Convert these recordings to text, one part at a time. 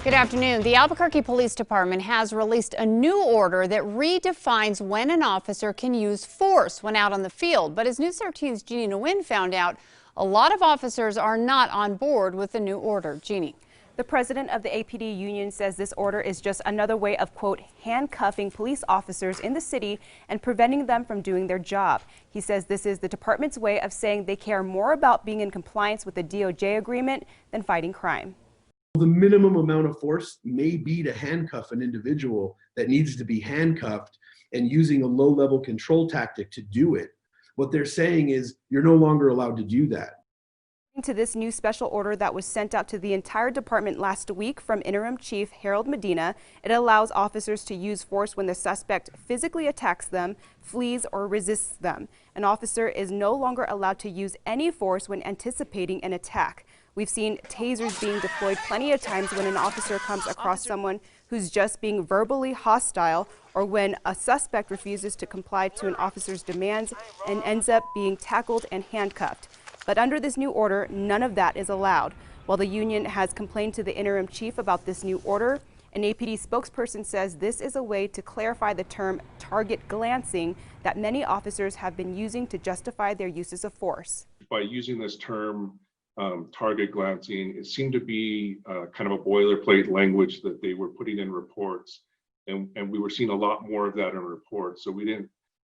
Good afternoon. The Albuquerque Police Department has released a new order that redefines when an officer can use force when out on the field. But as News 13's Jeannie Nguyen found out, a lot of officers are not on board with the new order. Jeannie. The president of the APD union says this order is just another way of, quote, handcuffing police officers in the city and preventing them from doing their job. He says this is the department's way of saying they care more about being in compliance with the DOJ agreement than fighting crime. The minimum amount of force may be to handcuff an individual that needs to be handcuffed and using a low-level control tactic to do it. What they're saying is you're no longer allowed to do that. To this new special order that was sent out to the entire department last week from Interim Chief Harold Medina, it allows officers to use force when the suspect physically attacks them, flees, or resists them. An officer is no longer allowed to use any force when anticipating an attack. We've seen tasers being deployed plenty of times when an officer comes across someone who's just being verbally hostile, or when a suspect refuses to comply to an officer's demands and ends up being tackled and handcuffed. But under this new order, none of that is allowed. While the union has complained to the interim chief about this new order, an APD spokesperson says this is a way to clarify the term target glancing that many officers have been using to justify their uses of force. By using this term, target glancing, it seemed to be kind of a boilerplate language that they were putting in reports, and we were seeing a lot more of that in reports. So it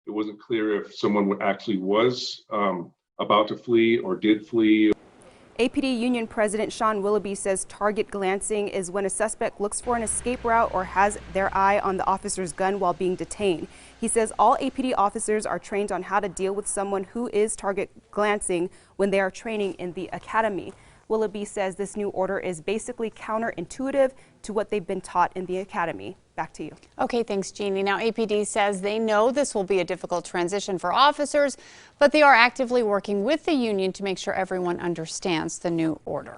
wasn't clear if someone actually was about to flee or did flee. APD Union President Sean Willoughby says target glancing is when a suspect looks for an escape route or has their eye on the officer's gun while being detained. He says all APD officers are trained on how to deal with someone who is target glancing when they are training in the academy. Willoughby says this new order is basically counterintuitive to what they've been taught in the academy. Back to you. Okay, thanks, Jeannie. Now, APD says they know this will be a difficult transition for officers, but they are actively working with the union to make sure everyone understands the new order.